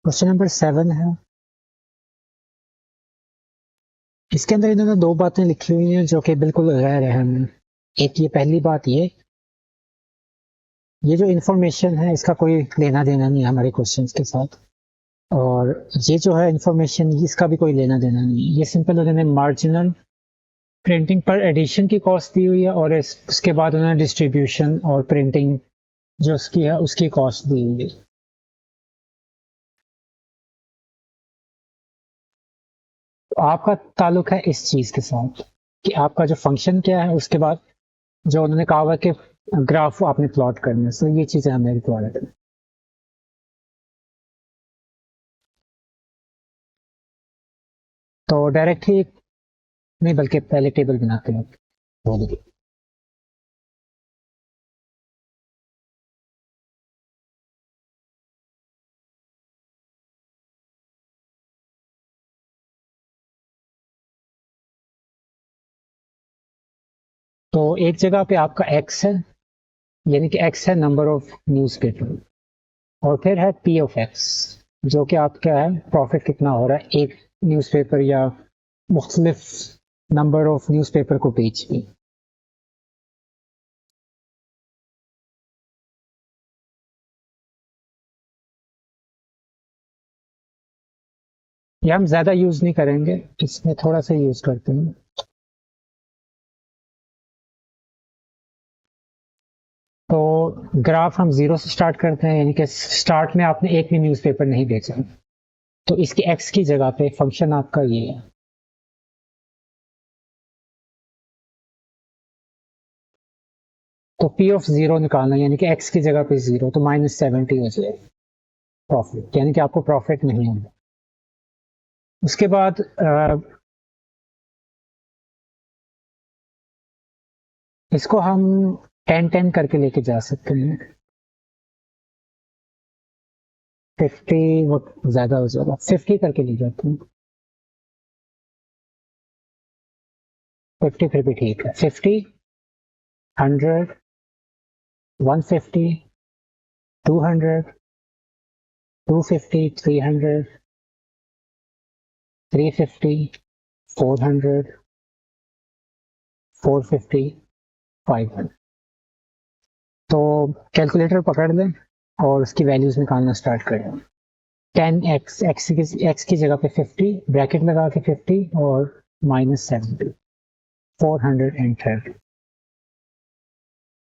Question number 7 है। इसके अंदर इन्होंने दो बातें लिखी हुई हैं जो कि बिल्कुल गैर अहम है। एक ये पहली बात, ये जो इन्फॉर्मेशन है इसका कोई लेना देना नहीं है हमारे क्वेश्चंस के साथ। और ये जो है इन्फॉर्मेशन, इसका भी कोई लेना देना नहीं है। ये सिंपल उन्होंने मार्जिनल प्रिंटिंग पर एडिशन की कॉस्ट दी हुई है और उसके बाद उन्होंने डिस्ट्रीब्यूशन और प्रिंटिंग जो उसकी है उसकी कॉस्ट दी हुई है। तो आपका ताल्लुक है इस चीज के साथ कि आपका जो फंक्शन क्या है, उसके बाद जो उन्होंने कहा हुआ कि ग्राफ आपने प्लॉट करना है। सो ये चीजें हमें रिक्वायर्ड है। तो डायरेक्ट ही नहीं, बल्कि पहले टेबल बनाते हैं। बोलिए। तो एक जगह पे आपका एक्स है, यानी कि एक्स है नंबर ऑफ न्यूज़पेपर, और फिर है पी ऑफ एक्स, जो कि आपका है प्रॉफिट कितना हो रहा है एक न्यूज़पेपर या मुख्तलिफ नंबर ऑफ न्यूज़पेपर को बेच के। ये हम ज्यादा यूज नहीं करेंगे, इसमें थोड़ा सा यूज करते हैं। तो ग्राफ हम जीरो से स्टार्ट करते हैं, यानी कि स्टार्ट में आपने एक भी न्यूज़पेपर नहीं बेचा, तो इसकी एक्स की जगह पे फंक्शन आपका ये है। तो पी ऑफ जीरो निकालना, यानी कि एक्स की जगह पे जीरो, तो -70 हो जाए प्रॉफिट, यानी कि आपको प्रॉफिट नहीं होगा। उसके बाद इसको हम 10-10 करके लेके जा सकते हैं। 50 वो ज्यादा हो जाएगा, 50 करके ले जाते हैं। 50 फिर भी ठीक है। 50, 100, 150, 200, 250, 300, 350, 400, 450, 500। तो कैलकुलेटर पकड़ लें और उसकी वैल्यूज निकालना स्टार्ट करें। 10x, एक्स की जगह पे 50, ब्रैकेट लगा के 50 और -70, 430।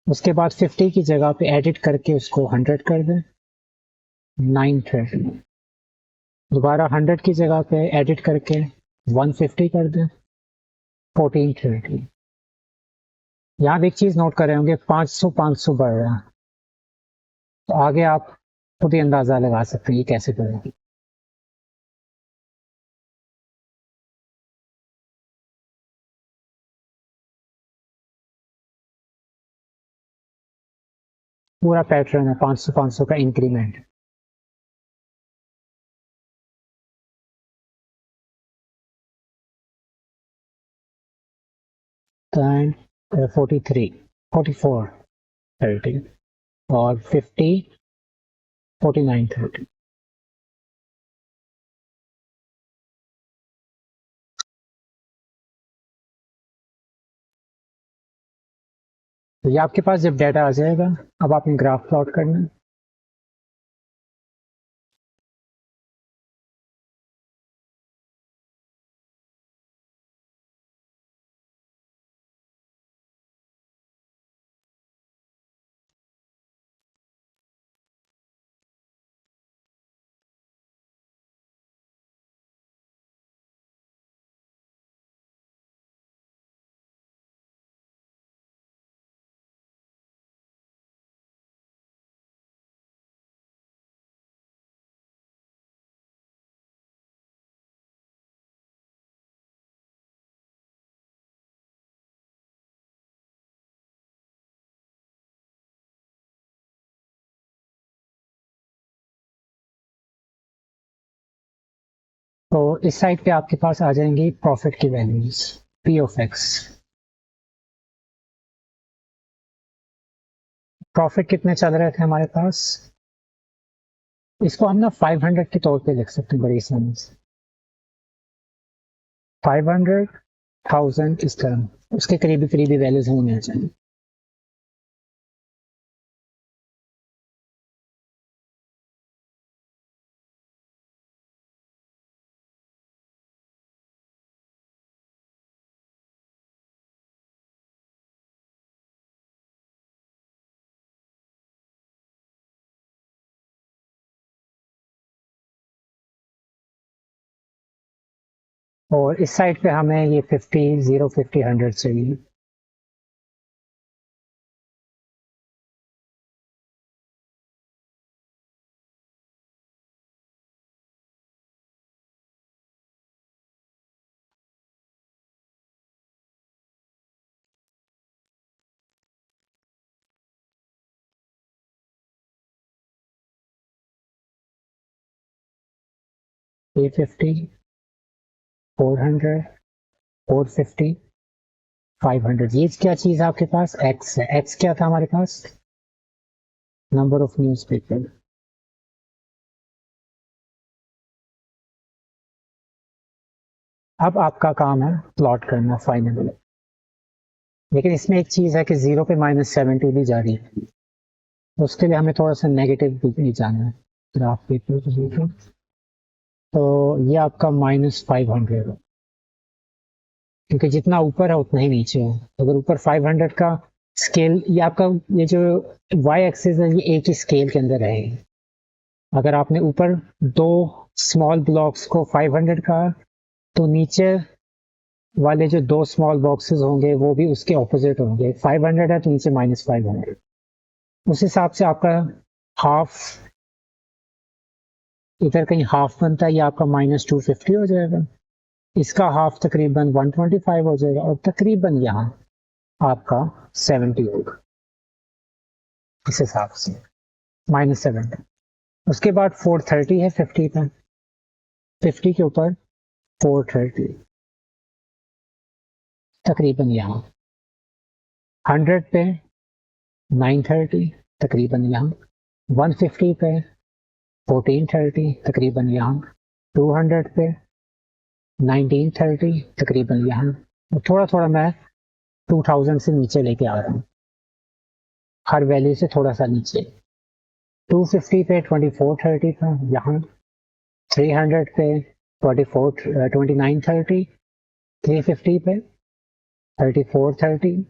उसके बाद 50 की जगह पे एडिट करके उसको 100 कर दें, 930। दोबारा 100 की जगह पे एडिट करके 150 कर दें, 1430। यहाँ भी एक चीज नोट कर रहे होंगे, 500 बढ़ रहा है। तो आगे आप खुद ही अंदाजा लगा सकते हैं ये कैसे करेंगे। पूरा पैटर्न है 500 का इंक्रीमेंट। 43, 44, 30 और 50, 49, 30। तो ये आपके पास जब डाटा आ जाएगा, अब आपने ग्राफ प्लॉट करना है। तो इस साइड पे आपके पास आ जाएंगी प्रॉफिट की values, P of x. Profit कितने चल रहे थे हमारे पास? इसको हम ना 500 के तौर पे लिख सकते हैं बड़ी आसानी से। 500,000 इस तरह उसके करीबी करीबी वैल्यूज हमें मिल जाएंगे। और इस साइड पे हमें ये 50, 0, 50, 100 चाहिए। ये 50, 400, 450, 500। ये क्या चीज है आपके पास? एक्स है। एक्स क्या था हमारे पास? Number of newspaper. अब आपका काम है प्लॉट करना फाइनली। लेकिन इसमें एक चीज है कि 0 पे -70 भी जा रही है, तो उसके लिए हमें थोड़ा सा नेगेटिव भी जाना है ग्राफ पेपर पे। तो ये आपका -500 है, क्योंकि जितना ऊपर है उतना ही नीचे है। अगर ऊपर 500 का स्केल, ये आपका ये जो वाई एक्सिस है ये एक ही स्केल के अंदर रहेगी। अगर आपने ऊपर दो स्मॉल ब्लॉक्स को 500 का, तो नीचे वाले जो दो स्मॉल बॉक्सेस होंगे वो भी उसके ऑपोजिट होंगे। 500 है तो नीचे -500। उस हिसाब से आपका हाफ, इधर कहीं हाफ बनता है, ये आपका -250 हो जाएगा। इसका हाफ तकरीबन 125 हो जाएगा, और तकरीबन यहाँ आपका 70 होगा इस हिसाब से, -70। उसके बाद 430 है 50 का, 50 के ऊपर 430 तकरीबन यहाँ। 100 पे 930 तकरीबन यहाँ। 150 पे 1430 तकरीबन यहाँ। 200 पे 1930 तकरीबन यहाँ। और थोड़ा थोड़ा मैं 2000 से नीचे लेके आ रहा हूँ, हर वैल्यू से थोड़ा सा नीचे। 250 पे 2430 था यहाँ। 300 पे 2930। 350 पे 3430।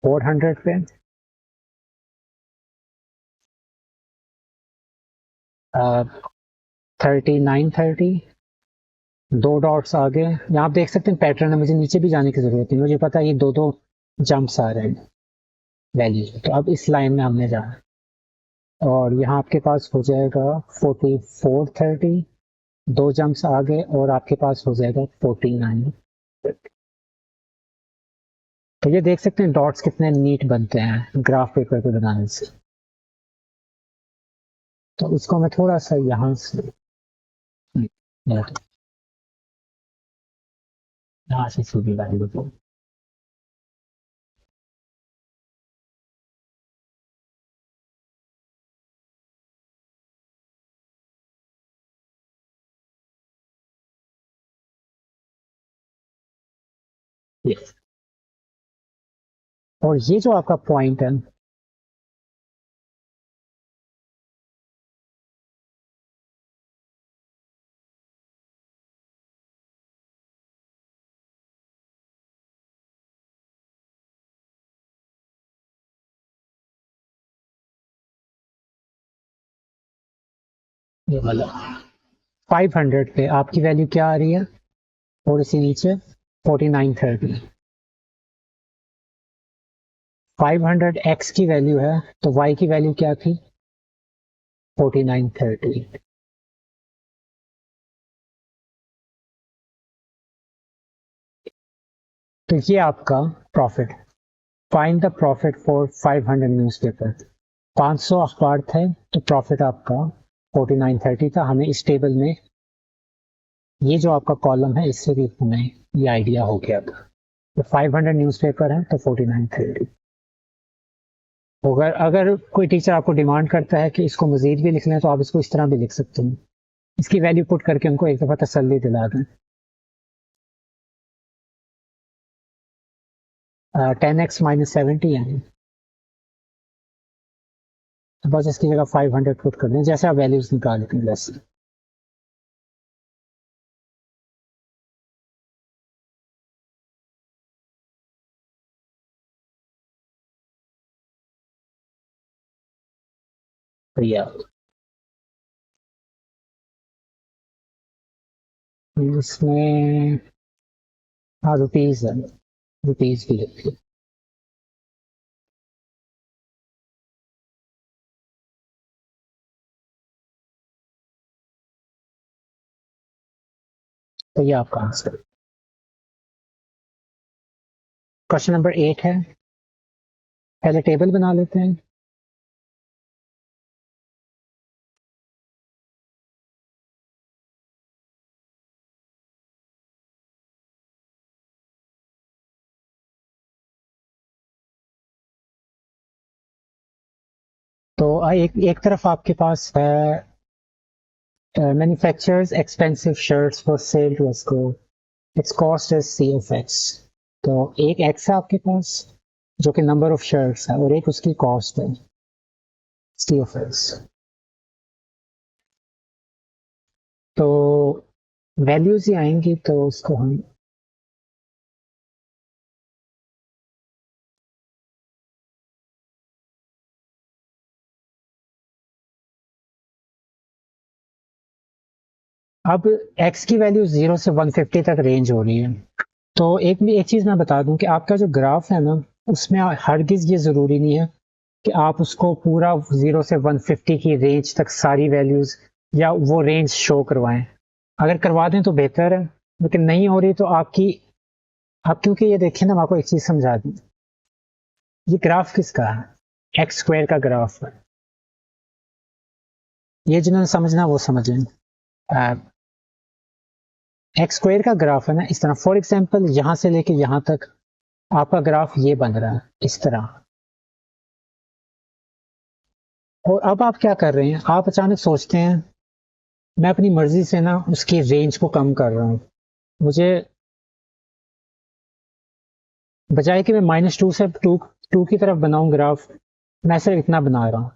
400 पे 3930। दो डॉट्स आगे यहाँ आप देख सकते हैं पैटर्न है, मुझे नीचे भी जाने की जरूरत नहीं, मुझे पता है ये दो दो जंप्स आ रहे हैं वैल्यूज। तो अब इस लाइन में हमने जाना है, और यहाँ आपके पास हो जाएगा 4430। दो जंप्स आगे और आपके पास हो जाएगा 49। तो ये देख सकते हैं डॉट्स कितने नीट बनते हैं ग्राफ पेपर पे बनाने से। तो इसको मैं थोड़ा सा यहाँ से यहाँ से सीधी वैल्यू को, ये। और ये जो आपका पॉइंट है, ये वाला 500 पे आपकी वैल्यू क्या आ रही है? थोड़ी सी नीचे 4930। 500 एक्स की वैल्यू है, तो वाई की वैल्यू क्या थी? 4930। तो ये आपका profit. Find the profit for 500 newspaper. 500 अखबार थे तो प्रॉफिट आपका 4930 था। हमें इस टेबल में ये जो आपका कॉलम है इससे भी हमें ये आइडिया हो गया था। तो 500 न्यूज़पेपर है तो 4930। अगर अगर कोई टीचर आपको डिमांड करता है कि इसको मजीद भी लिख लें तो आप इसको इस तरह भी लिख सकते हैं, इसकी वैल्यू पुट करके उनको एक दफ़ा तसल्ली दिला दें। 10x - 70 है, तो बस इसकी जगह 500 पुट कर दें जैसे आप वैल्यूज निकालते हैं वैसे। तो इसमें हाँ रुपीज़ है, रुपीज़ भी लिखिए। तो ये आपका आंसर। क्वेश्चन नंबर 8 है, पहले टेबल बना लेते हैं। तो एक एक तरफ आपके पास है manufacturers expensive shirts for sale to एस्को, its cost is c of x. तो एक एक्स है आपके पास जो कि नंबर ऑफ शर्ट्स है और एक उसकी कॉस्ट है सी ऑफ एक्स। तो वैल्यूज ही आएंगी तो उसको हम अब x की वैल्यू 0 से 150 तक रेंज हो रही है। तो एक चीज़ मैं बता दूं कि आपका जो ग्राफ है ना उसमें हरगिज़ ये ज़रूरी नहीं है कि आप उसको पूरा 0 से 150 की रेंज तक सारी वैल्यूज़ या वो रेंज शो करवाएं। अगर करवा दें तो बेहतर है, लेकिन नहीं हो रही तो आप क्योंकि ये देखें ना, मैं आपको एक चीज़ समझा दूं। ये ग्राफ किसका है? एक्स स्क्वायर का ग्राफ है। ये जिन्होंने समझना वो समझें। एक्स स्क्वायर का ग्राफ है ना इस तरह, फॉर एग्जांपल यहां से लेके यहां तक आपका ग्राफ ये बन रहा है इस तरह। और अब आप क्या कर रहे हैं, आप अचानक सोचते हैं मैं अपनी मर्जी से ना उसकी रेंज को कम कर रहा हूं, मुझे बजाय कि मैं -2 से टू की तरफ बनाऊं ग्राफ, मैं सिर्फ इतना बना रहा हूं।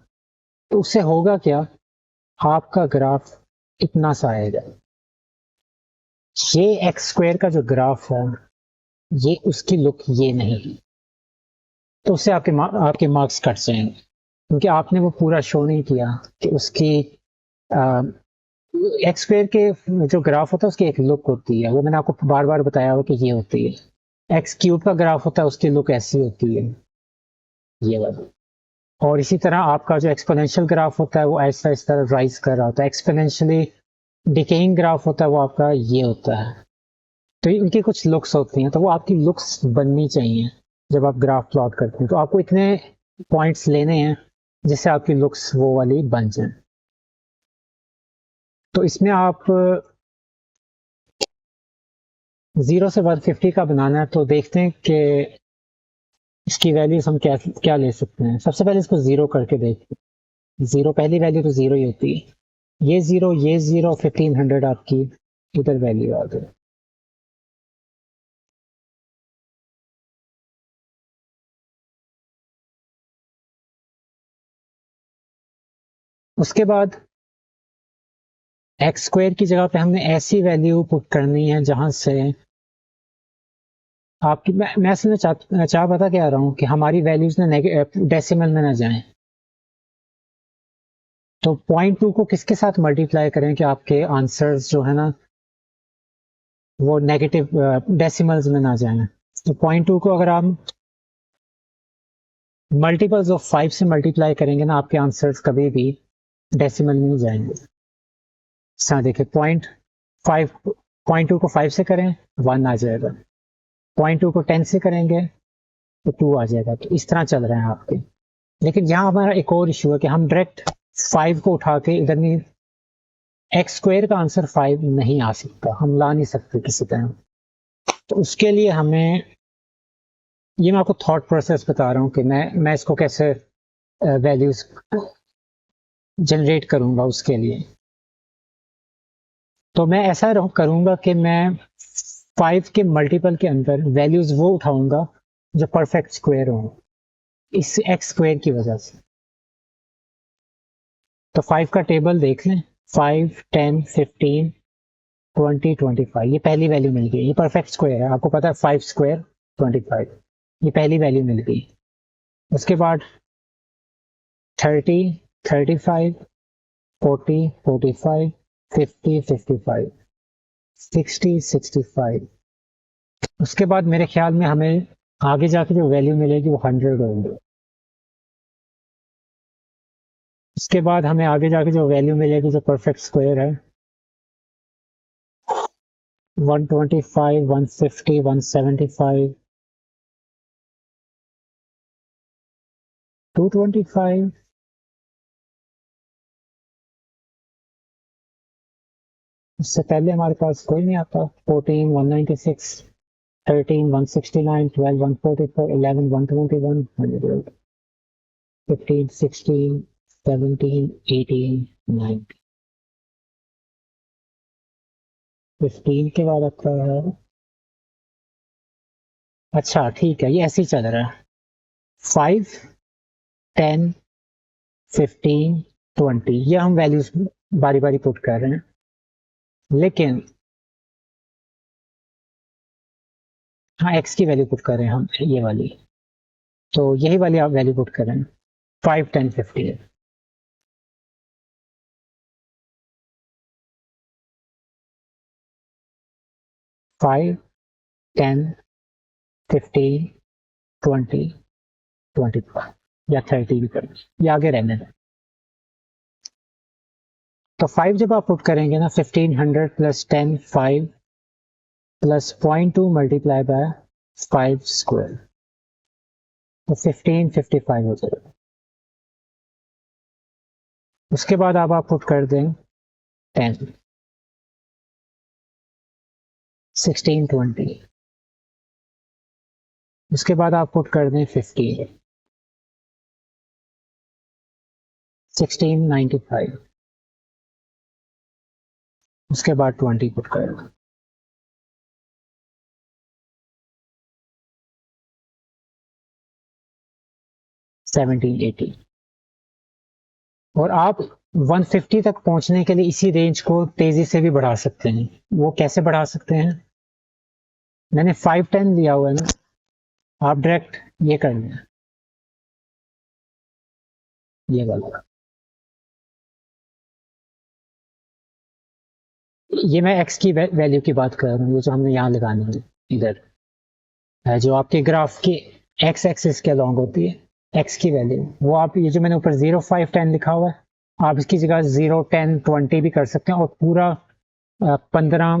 तो उससे होगा क्या, आपका ग्राफ इतना सा आएगा। ये एक्स स्क्वायर का जो ग्राफ है ये उसकी लुक ये नहीं, तो उससे आपके मार्क्स कट जाएंगे क्योंकि आपने वो पूरा शो नहीं किया कि उसकी एक्स स्क्वायर के जो ग्राफ होता है उसकी एक लुक होती है, वो मैंने आपको बार बार बताया हो कि ये होती है। एक्स क्यूब का ग्राफ होता है उसकी लुक ऐसी होती है, ये वाली। और इसी तरह आपका जो एक्सपोनेंशियल ग्राफ होता है वो ऐसा इस तरह राइज कर रहा होता है। एक्सपोनेंशियली डिकेइंग ग्राफ होता है वो आपका ये होता है। तो इनकी कुछ लुक्स होती हैं, तो वो आपकी लुक्स बननी चाहिए जब आप ग्राफ प्लॉट करते हैं। तो आपको इतने पॉइंट्स लेने हैं जिससे आपकी लुक्स वो वाली बन जाए। तो इसमें आप 0 से 150 का बनाना है, तो देखते हैं कि इसकी वैल्यूज हम क्या क्या ले सकते हैं। सबसे पहले इसको जीरो करके देखते हैं। जीरो पहली वैल्यू तो जीरो ही होती है। ये जीरो 1500 आपकी उधर वैल्यू आ गई। उसके बाद एक्स स्क्वायर की जगह पे हमने ऐसी वैल्यू पुट करनी है जहां से आपकी मैं असल में चाह बता क्या रहा हूँ कि हमारी वैल्यूज ना डेसिमल में ना जाएं। तो 0.2 को किसके साथ मल्टीप्लाई करें कि आपके आंसर्स जो है ना वो नेगेटिव डेसिमल्स में ना जाएं। तो 0.2 को अगर आप मल्टीपल्स ऑफ 5 से मल्टीप्लाई करेंगे ना आपके आंसर्स कभी भी डेसिमल में नहीं जाएंगे। देखिए 0.2 को 5 से करें 1 आ जाएगा, 0.2 को 10 से करेंगे तो 2 आ जाएगा। तो इस तरह चल रहे हैं आपके। लेकिन यहाँ हमारा एक और इशू है कि हम डायरेक्ट 5 को उठा के इधर नहीं, एक्स स्क्वायर का आंसर 5 नहीं आ सकता, हम ला नहीं सकते किसी तरह। तो उसके लिए हमें, ये मैं आपको थॉट प्रोसेस बता रहा हूँ कि मैं इसको कैसे वैल्यूज जनरेट करूंगा उसके लिए। तो मैं ऐसा करूंगा कि मैं 5 के मल्टीपल के अंदर वैल्यूज वो उठाऊंगा जो परफेक्ट स्क्वायर हो इस एक्स स्क्वायर की वजह से। तो 5 का टेबल देख लें, 5, 10, 15, 20, 25, ये पहली वैल्यू मिल गई। ये परफेक्ट स्क्वायर है, आपको पता है 5 स्क्वायर 25, ये पहली वैल्यू मिल गई। उसके बाद 30, 35, 40, 45, 50, 55, 60, 65। उसके बाद मेरे ख्याल में हमें आगे जाके जो वैल्यू मिलेगी वो 100 होगी। उसके बाद हमें आगे जाके जो वैल्यू मिलेगी जो परफेक्ट स्क्वायर है 125, 150, 175, 225, इससे पहले हमारे पास कोई नहीं आता। 14, 196, 13, 169, 12, 144, 11, 121, 100, 15, 16, 17, 18, 19, 15 के बाद आता है। अच्छा ठीक है, ये ऐसे ही चल रहा है। 5, 10, 15, 20, ये हम वैल्यूज बारी बारी पुट कर रहे हैं। लेकिन हाँ, एक्स की वैल्यू पुट कर रहे हैं हम, ये वाली। तो यही वाली आप वैल्यू पुट कर रहे हैं, 5, 10, 15। 5, 10, 15, 20, 25 या 30 भी करें, ये आगे रहने दें। तो 5 जब आप पुट करेंगे ना, 1500 plus 10, 5 plus 0.2 multiply by 5 square, तो 1555 हो जाएगा। उसके बाद आप पुट कर दें 10, 16, 20। उसके बाद आप पुट कर दें 15, 16, 95। उसके बाद 20 पुट कर दें। सेवनटीन, 80। और आप 150 तक पहुंचने के लिए इसी रेंज को तेजी से भी बढ़ा सकते हैं। वो कैसे बढ़ा सकते हैं? मैंने 510 लिया हुआ है ना, आप डायरेक्ट ये कर लें, ये वाला। ये मैं एक्स की वैल्यू की बात कर रहा हूँ, जो हमने यहाँ लगानी है इधर है, जो आपके ग्राफ की एक्स एक्सिस के अलॉन्ग होती है एक्स की वैल्यू। वो आप ये जो मैंने ऊपर 0, 5, 10 लिखा हुआ है, आप इसकी जगह 0, 10, 20 भी कर सकते हैं, और पूरा 15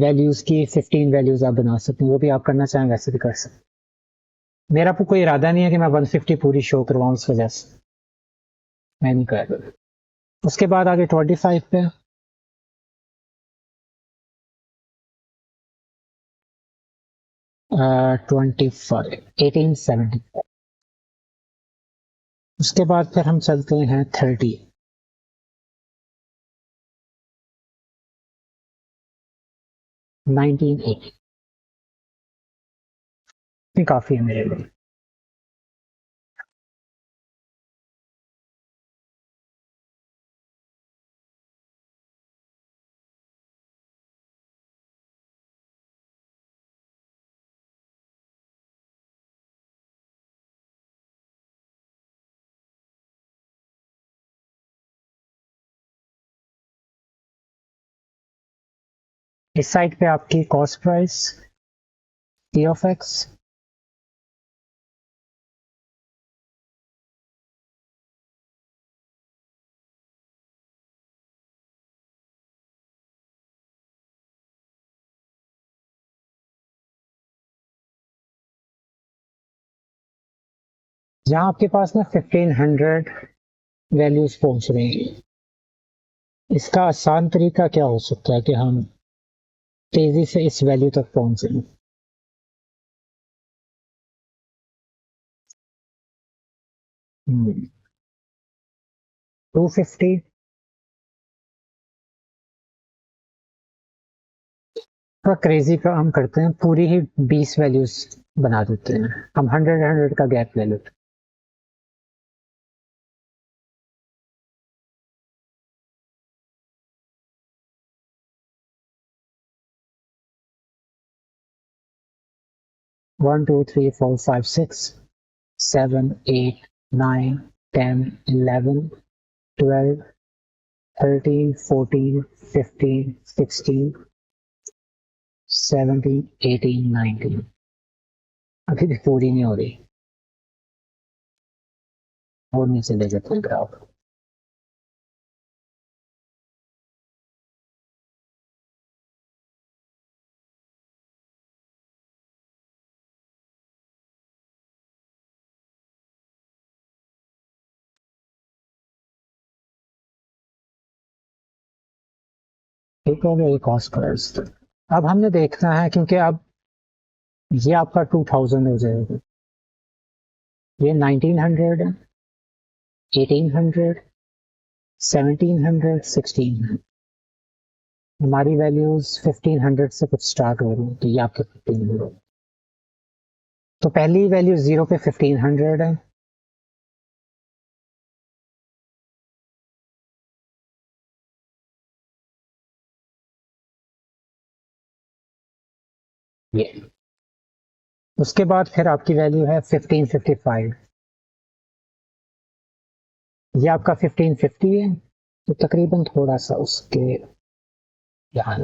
वैल्यूज की 15 वैल्यूज आप बना सकते हैं। वो भी आप करना चाहें वैसे भी कर सकते हैं। मेरा कोई इरादा नहीं है कि मैं 150 पूरी शो करवाऊं, उस वजह से मैं नहीं कर रहा। उसके बाद आगे 25 पे 25, 1875। उसके बाद फिर हम चलते हैं 30, 1980। ये काफी है मेरे लिए। इस साइड पे आपकी cost price T of x, जहां आपके पास ना 1500 वैल्यूज पहुंच रही हैं। इसका आसान तरीका क्या हो सकता है कि हम तेजी से इस वैल्यू तक पहुंचे? 250 का क्रेजी का हम करते हैं, पूरी ही 20 वैल्यूज बना देते हैं, हम 100 का गैप ले लेते हैं। 1 2 3 4 5 6 7 8 9 10 11 12 13 14 15 16 17 18 19 अभी भी पूरी नहीं हो रही, और नीचे ले जाते हैं ग्राफ। ठीक हो गया ये कॉस्ट प्राइस। अब हमने देखना है, क्योंकि अब ये आपका 2000 हो जाएगा, ये 1900 है, 1800, 1700, 1600। हमारी वैल्यूज 1500 से कुछ स्टार्ट हो रही है, तो ये आपके 1500। तो पहली वैल्यू 0 पे 1500 है, ये। उसके बाद फिर आपकी वैल्यू है 1555, ये आपका 1550 है, तो तकरीबन थोड़ा सा उसके यहाँ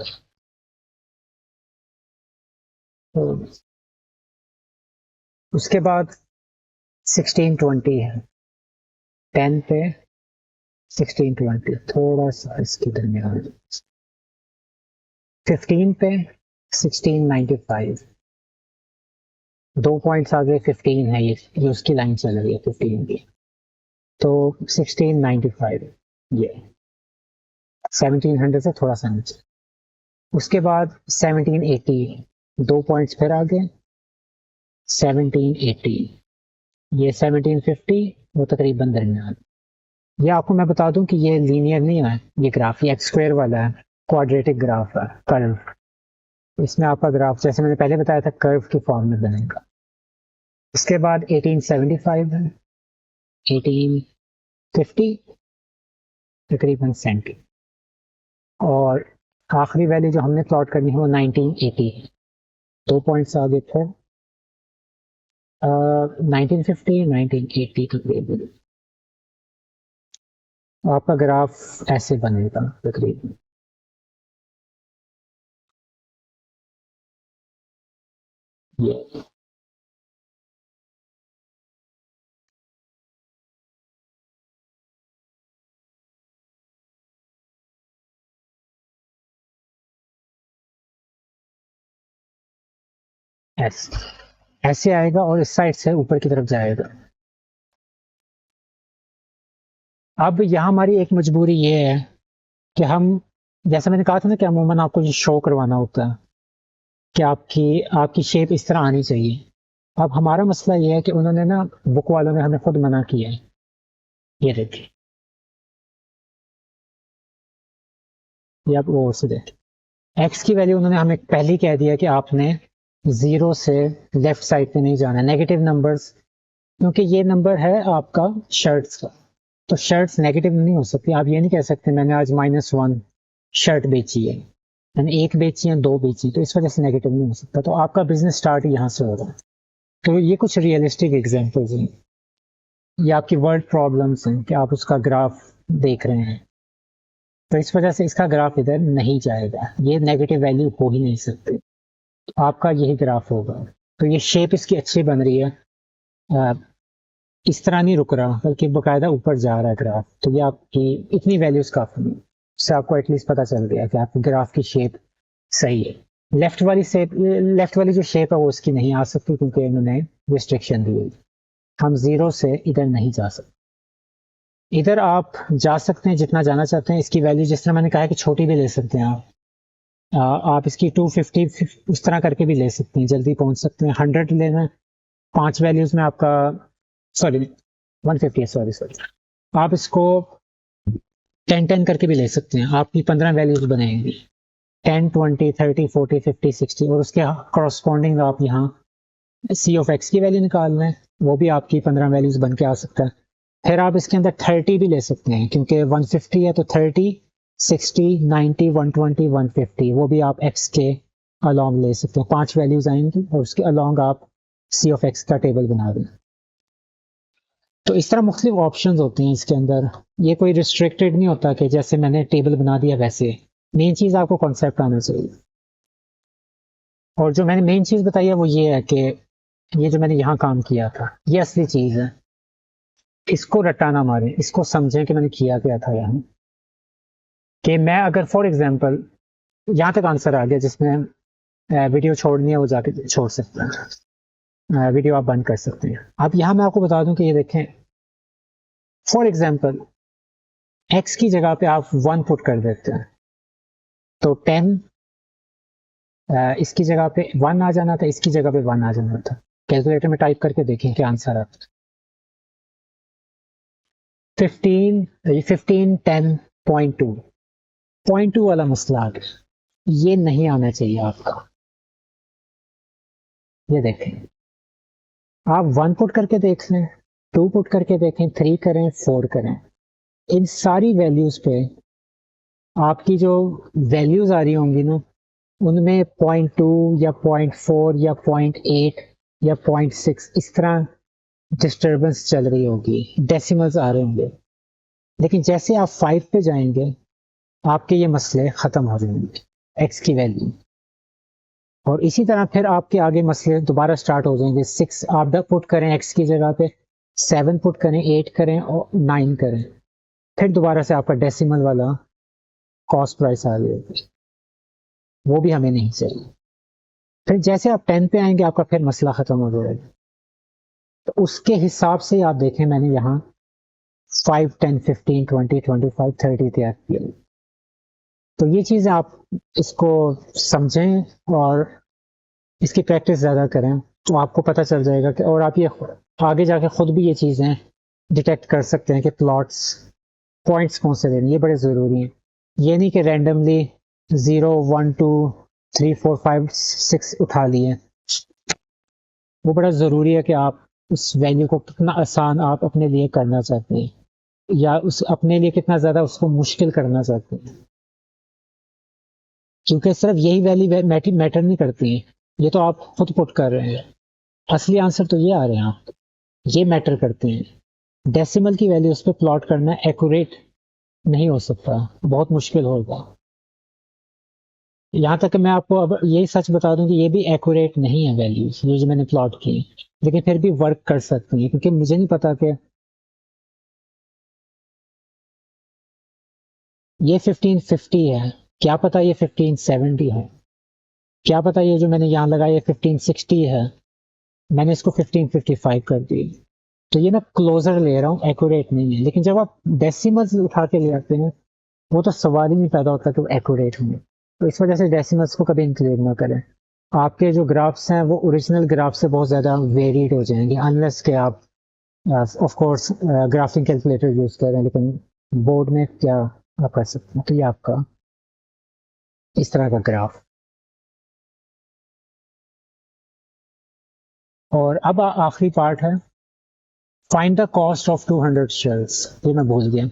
तो उसके बाद 1620 है, 10 पे 1620, थोड़ा सा इसके दरमियान। 15 पे 1695, 2 पॉइंट्स आगे 15 है, ये उसकी लाइन चल रही है 15 की, तो 1695 ये 1700 से थोड़ा सा नीचे। उसके बाद 1780, 2 पॉइंट्स फिर आगे 1780, ये 1750, वो तकरीबन दरमियान। ये आपको मैं बता दूं कि ये लीनियर नहीं है, ये ग्राफ, ये एक्स स्क्वायर वाला है, क्वाड्रेटिक ग्राफ है, कर्व। इसमें आपका ग्राफ जैसे मैंने पहले बताया था कर्व के फॉर्म में बनेगा। इसके बाद 1875 है, 1850 तकरीबन सेंटी, और आखिरी वैल्यू जो हमने प्लॉट करनी है वो 1980 है, 2 पॉइंट्स आगे फिर 1950 1980 तकरीबन। आपका ग्राफ ऐसे बनेगा तकरीबन। ये ऐसे ऐसे आएगा और इस साइड से ऊपर की तरफ जाएगा। अब यहाँ हमारी एक मजबूरी ये है कि हम, जैसे मैंने कहा था ना कि अमूमन आपको जो शो करवाना होता है कि आपकी आपकी शेप इस तरह आनी चाहिए। अब हमारा मसला ये है कि उन्होंने ना, बुक वालों ने हमें खुद मना किया है। ये देखिए, ये आप वो से देखिए, एक्स की वैल्यू उन्होंने हमें पहले ही कह दिया कि आपने 0 से लेफ्ट साइड पे नहीं जाना, नेगेटिव नंबर्स, क्योंकि ये नंबर है आपका शर्ट्स का, तो शर्ट्स नेगेटिव नहीं हो सकती। आप ये नहीं कह सकते मैंने आज -1 शर्ट बेची है, मैंने 1 बेची है, 2 बेची, तो इस वजह से नेगेटिव नहीं हो सकता। तो आपका बिजनेस स्टार्ट यहाँ से होगा। तो ये कुछ रियलिस्टिक एग्जांपल्स हैं, ये आपकी वर्ड प्रॉब्लम्स हैं कि आप उसका ग्राफ देख रहे हैं, तो इस वजह से इसका ग्राफ इधर नहीं जाएगा, ये नेगेटिव वैल्यू हो ही नहीं सकती, तो आपका यही ग्राफ होगा। तो ये शेप इसकी अच्छी बन रही है, आ, इस तरह नहीं रुक रहा, बल्कि बाकायदा ऊपर जा रहा है ग्राफ। तो ये आपकी इतनी वैल्यूज काफी है, इससे आपको एटलीस्ट पता चल गया कि आपके ग्राफ की शेप सही है। लेफ्ट वाली जो शेप है वो उसकी नहीं आ सकती, क्योंकि इन्होंने रिस्ट्रिक्शन दी है, हम 0 से इधर नहीं जा सकते। इधर आप जा सकते हैं जितना जाना चाहते हैं, इसकी वैल्यू जिस तरह मैंने कहा है कि छोटी भी ले सकते हैं आप। आप इसकी 250 उस तरह करके भी ले सकते हैं, जल्दी पहुंच सकते हैं। 100 लेना, 5 वैल्यूज में आपका, सॉरी 150 है, सॉरी आप इसको 10 करके भी ले सकते हैं, आपकी 15 वैल्यूज बनेंगी 10 20 30 40 50 60 और उसके करस्पॉन्डिंग आप यहाँ सी ऑफ एक्स की वैल्यू निकाल लें, वो भी आपकी 15 वैल्यूज बन के आ सकता है। फिर आप इसके अंदर 30 भी ले सकते हैं क्योंकि 150 है तो 30 60 90 120 150 वो भी आप एक्स के अलॉन्ग ले सकते हैं। 5 वैल्यूज आएंगी और उसके अलॉन्ग आप सी ऑफ एक्स का टेबल बना दें। तो इस तरह मुख्तलिफ ऑप्शन होते हैं इसके अंदर, ये कोई रिस्ट्रिक्टेड नहीं होता कि जैसे मैंने टेबल बना दिया वैसे। मेन चीज़ आपको कॉन्सेप्ट आना चाहिए। और जो मैंने मेन चीज़ बताई है वो ये है कि ये जो मैंने यहाँ काम किया था ये असली चीज़ है, इसको रट्टा ना मारें, इसको समझें कि मैंने किया क्या था यहाँ। कि मैं अगर फॉर एग्जांपल यहाँ तक आंसर आ गया, जिसमें वीडियो छोड़नी है वो जाके छोड़ सकते हैं, वीडियो आप बंद कर सकते हैं। अब यहाँ मैं आपको बता दूं कि ये देखें, फॉर एग्जांपल एक्स की जगह पे आप 1 पुट कर देते हैं तो 10 इसकी जगह पे 1 आ जाना था, इसकी जगह पे 1 आ जाना था। कैलकुलेटर में टाइप करके देखें क्या आंसर आता है। 15 10.2 0.2 वाला मसला आ गया, ये नहीं आना चाहिए आपका। ये देखें, आप 1 पुट करके देख लें, 2 पुट करके देखें, 3 करें, 4 करें, इन सारी वैल्यूज पे आपकी जो वैल्यूज आ रही होंगी ना उनमें 0.2 या 0.4 या 0.8 या 0.6 इस तरह डिस्टर्बेंस चल रही होगी, डेसिमल्स आ रहे होंगे। लेकिन जैसे आप 5 पे जाएंगे आपके ये मसले खत्म हो जाएंगे एक्स की वैल्यू, और इसी तरह फिर आपके आगे मसले दोबारा स्टार्ट हो जाएंगे। 6 आप पुट करें एक्स की जगह पे, 7 पुट करें, 8 करें और 9 करें, फिर दोबारा से आपका डेसिमल वाला कॉस्ट प्राइस आ गया, वो भी हमें नहीं चाहिए। फिर जैसे आप 10 पे आएंगे आपका फिर मसला खत्म हो जाएगा। तो उसके हिसाब से आप देखें मैंने यहाँ 5 10 15 20 25 30 तैयार किया। तो ये चीज़ें आप इसको समझें और इसकी प्रैक्टिस ज़्यादा करें तो आपको पता चल जाएगा कि, और आप ये आगे जाके खुद भी ये चीज़ें डिटेक्ट कर सकते हैं कि प्लॉट्स पॉइंट्स कौन से देने, ये बड़े ज़रूरी हैं। ये नहीं कि रैंडमली 0 1 2 3 4 5 6 उठा लिए। वो बड़ा ज़रूरी है कि आप उस वैल्यू को कितना आसान आप अपने लिए करना चाहते हैं या उस अपने लिए कितना ज़्यादा उसको मुश्किल करना चाहते हैं, क्योंकि सिर्फ यही वैल्यू मैटर नहीं करती है, ये तो आप खुद पुट कर रहे हैं। असली आंसर तो ये आ रहे हैं आप, ये मैटर करते हैं। डेसिमल की वैल्यू उस पर प्लॉट करना एक्यूरेट नहीं हो सकता, बहुत मुश्किल होगा। यहाँ तक कि मैं आपको अब यही सच बता दूं कि ये भी एक्यूरेट नहीं है वैल्यूज ये जो मैंने प्लॉट की, लेकिन फिर भी वर्क कर सकती हैं, क्योंकि मुझे नहीं पता कि ये 1550 है, क्या पता ये 1570 है, क्या पता ये जो मैंने यहाँ लगाया ये 1560 है, मैंने इसको 1555 कर दी। तो ये मैं क्लोजर ले रहा हूँ, एक्यूरेट नहीं है। लेकिन जब आप डेसिमल्स उठा के ले आते हैं वो तो सवाल ही नहीं पैदा होता कि वो एक्यूरेट होंगे। तो इस वजह से डेसिमल्स को कभी इंक्लूड ना करें। आपके जो ग्राफ्स हैं वो ओरिजिनल ग्राफ से बहुत ज़्यादा वेरिड हो जाएंगे अनलेस के आप of course graphic calculator use करें, लेकिन बोर्ड में क्या आप कर सकते हैं। तो ये आपका इस तरह का ग्राफ। और अब आखिरी पार्ट है, find the cost of 200 shares. ये मैं भूल गया,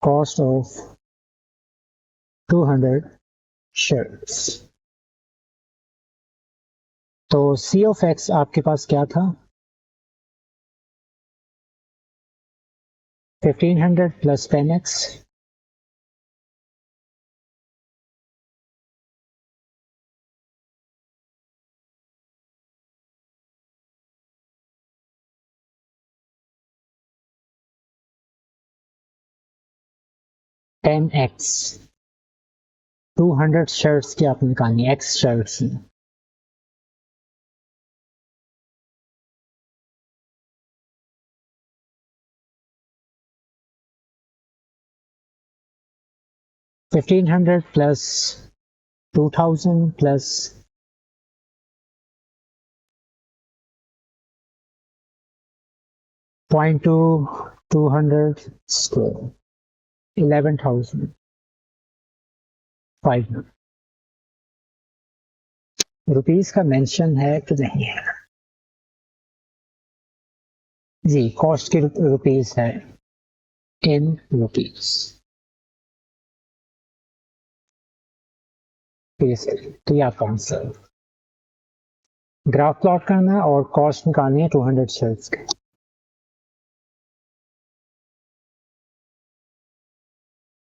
कॉस्ट ऑफ 200 शेयर्स। तो सी ऑफ एक्स आपके पास क्या था, 1500 प्लस 10x 10x 200 शेयर्स की आपने निकालनी, x shares. 1500 plus 2000 plus 200 square 11,500 rupees का मेंशन है कि नहीं है? जी, कॉस्ट की रुपीस है इन रुपीस। तो ये आपका आंसर। ग्राफ प्लॉट करना है और कॉस्ट निकालनी है 200 शेयर्स की।